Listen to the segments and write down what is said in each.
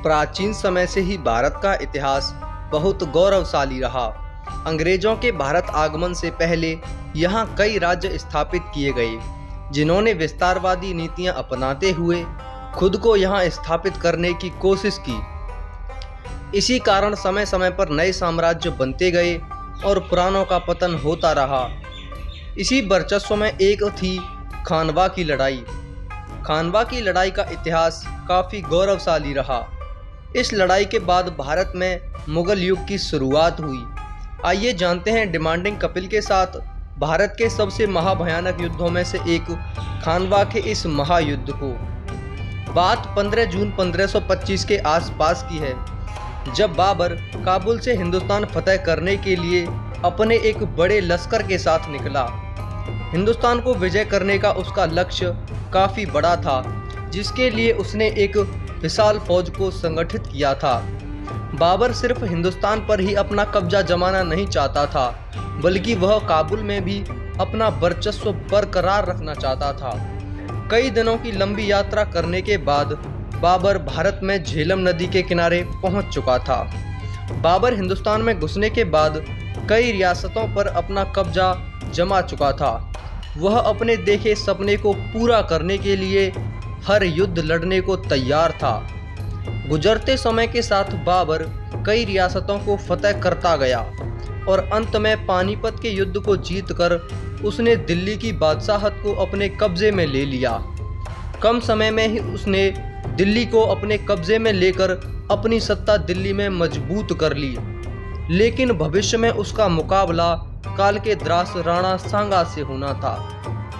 प्राचीन समय से ही भारत का इतिहास बहुत गौरवशाली रहा। अंग्रेजों के भारत आगमन से पहले यहाँ कई राज्य स्थापित किए गए, जिन्होंने विस्तारवादी नीतियाँ अपनाते हुए खुद को यहाँ स्थापित करने की कोशिश की। इसी कारण समय समय पर नए साम्राज्य बनते गए और पुरानों का पतन होता रहा। इसी वर्चस्व में एक थी खानवा की लड़ाई। खानवा की लड़ाई का इतिहास काफ़ी गौरवशाली रहा। इस लड़ाई के बाद भारत में मुगल युग की शुरुआत हुई। आइए जानते हैं डिमांडिंग कपिल के साथ भारत के सबसे महाभयानक युद्धों में से एक खानवा के इस महायुद्ध को। बात 15 जून 1525 के आसपास की है, जब बाबर काबुल से हिंदुस्तान फतह करने के लिए अपने एक बड़े लश्कर के साथ निकला। हिंदुस्तान को विजय करने का उसका लक्ष्य काफ़ी बड़ा था, जिसके लिए उसने एक विशाल फौज को संगठित किया था। बाबर सिर्फ हिंदुस्तान पर ही अपना कब्जा जमाना नहीं चाहता था, बल्कि वह काबुल में भी अपना वर्चस्व बरकरार रखना चाहता था। कई दिनों की लंबी यात्रा करने के बाद बाबर भारत में झेलम नदी के किनारे पहुंच चुका था। बाबर हिंदुस्तान में घुसने के बाद कई रियासतों पर अपना कब्जा जमा चुका था। वह अपने देखे सपने को पूरा करने के लिए हर युद्ध लड़ने को तैयार था। गुजरते समय के साथ बाबर कई रियासतों को फतह करता गया और अंत में पानीपत के युद्ध को जीतकर उसने दिल्ली की बादशाहत को अपने कब्जे में ले लिया। कम समय में ही उसने दिल्ली को अपने कब्जे में लेकर अपनी सत्ता दिल्ली में मजबूत कर ली। लेकिन भविष्य में उसका मुकाबला काल के द्रास राणा सांगा से होना था।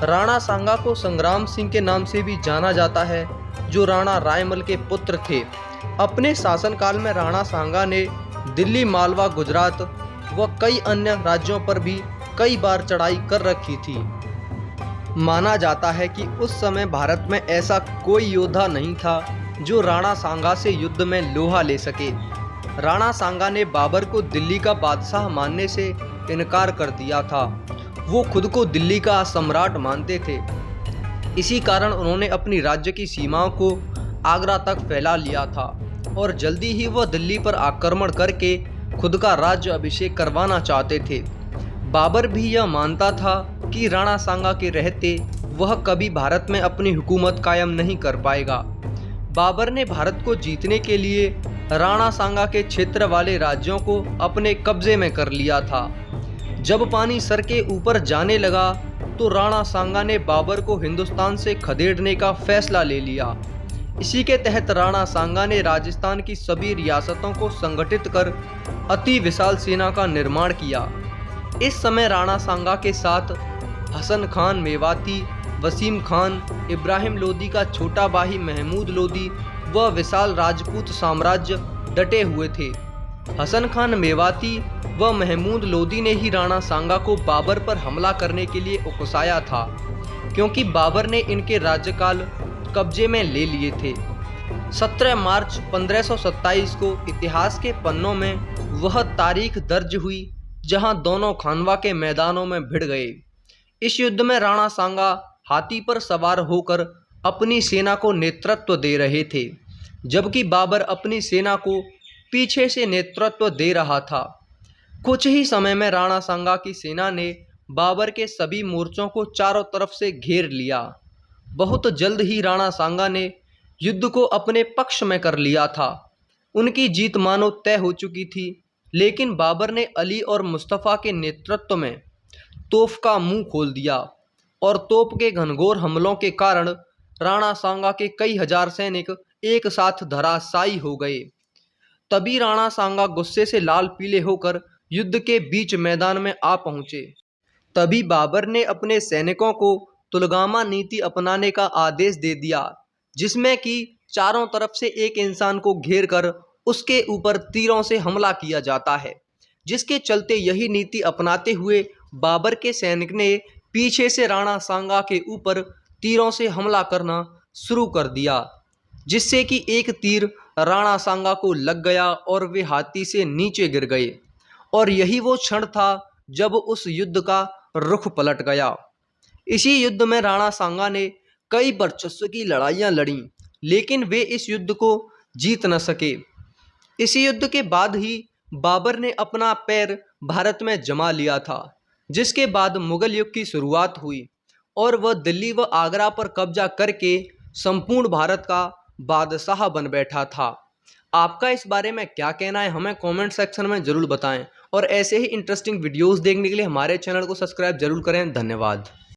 राणा सांगा को संग्राम सिंह के नाम से भी जाना जाता है, जो राणा रायमल के पुत्र थे। अपने शासनकाल में राणा सांगा ने दिल्ली, मालवा, गुजरात व कई अन्य राज्यों पर भी कई बार चढ़ाई कर रखी थी। माना जाता है कि उस समय भारत में ऐसा कोई योद्धा नहीं था जो राणा सांगा से युद्ध में लोहा ले सके। राणा सांगा ने बाबर को दिल्ली का बादशाह मानने से इनकार कर दिया था। वो खुद को दिल्ली का सम्राट मानते थे। इसी कारण उन्होंने अपनी राज्य की सीमाओं को आगरा तक फैला लिया था और जल्दी ही वह दिल्ली पर आक्रमण करके खुद का राज्य अभिषेक करवाना चाहते थे। बाबर भी यह मानता था कि राणा सांगा के रहते वह कभी भारत में अपनी हुकूमत कायम नहीं कर पाएगा। बाबर ने भारत को जीतने के लिए राणा सांगा के क्षेत्र वाले राज्यों को अपने कब्जे में कर लिया था। जब पानी सर के ऊपर जाने लगा तो राणा सांगा ने बाबर को हिंदुस्तान से खदेड़ने का फैसला ले लिया। इसी के तहत राणा सांगा ने राजस्थान की सभी रियासतों को संगठित कर अति विशाल सेना का निर्माण किया। इस समय राणा सांगा के साथ हसन खान मेवाती, वसीम खान, इब्राहिम लोदी का छोटा भाई महमूद लोदी व विशाल राजपूत साम्राज्य डटे हुए थे। हसन खान मेवाती व महमूद लोदी ने ही राणा सांगा को बाबर पर हमला करने के लिए उकसाया था, क्योंकि बाबर ने इनके राज्यकाल कब्जे में ले लिए थे। 17 मार्च 1527 को इतिहास के पन्नों में वह तारीख दर्ज हुई जहां दोनों खानवा के मैदानों में भिड़ गए। इस युद्ध में राणा सांगा हाथी पर सवार होकर अपनी सेना को नेतृत्व दे रहे थे, जबकि बाबर अपनी सेना को पीछे से नेतृत्व दे रहा था। कुछ ही समय में राणा सांगा की सेना ने बाबर के सभी मोर्चों को चारों तरफ से घेर लिया। बहुत जल्द ही राणा सांगा ने युद्ध को अपने पक्ष में कर लिया था। उनकी जीत मानो तय हो चुकी थी, लेकिन बाबर ने अली और मुस्तफ़ा के नेतृत्व में तोप का मुंह खोल दिया और तोप के घनघोर हमलों के कारण राणा सांगा के कई हजार सैनिक एक साथ धराशायी हो गए। तभी राणा सांगा गुस्से से लाल पीले होकर युद्ध के बीच मैदान में आ पहुंचे। तभी बाबर ने अपने सैनिकों को तुलगामा नीति अपनाने का आदेश दे दिया, जिसमें कि चारों तरफ से एक इंसान को घेर कर उसके ऊपर तीरों से हमला किया जाता है। जिसके चलते यही नीति अपनाते हुए बाबर के सैनिक ने पीछे से राणा सांगा के ऊपर तीरों से हमला करना शुरू कर दिया, जिससे कि एक तीर राणा सांगा को लग गया और वे हाथी से नीचे गिर गए। और यही वो क्षण था जब उस युद्ध का रुख पलट गया। इसी युद्ध में राणा सांगा ने कई वर्चस्व की लड़ाइयाँ लड़ी, लेकिन वे इस युद्ध को जीत न सके। इसी युद्ध के बाद ही बाबर ने अपना पैर भारत में जमा लिया था, जिसके बाद मुगल युग की शुरुआत हुई और वह दिल्ली व आगरा पर कब्जा करके संपूर्ण भारत का बादशाह बन बैठा था। आपका इस बारे में क्या कहना है, हमें कमेंट सेक्शन में ज़रूर बताएं और ऐसे ही इंटरेस्टिंग वीडियोस देखने के लिए हमारे चैनल को सब्सक्राइब जरूर करें। धन्यवाद।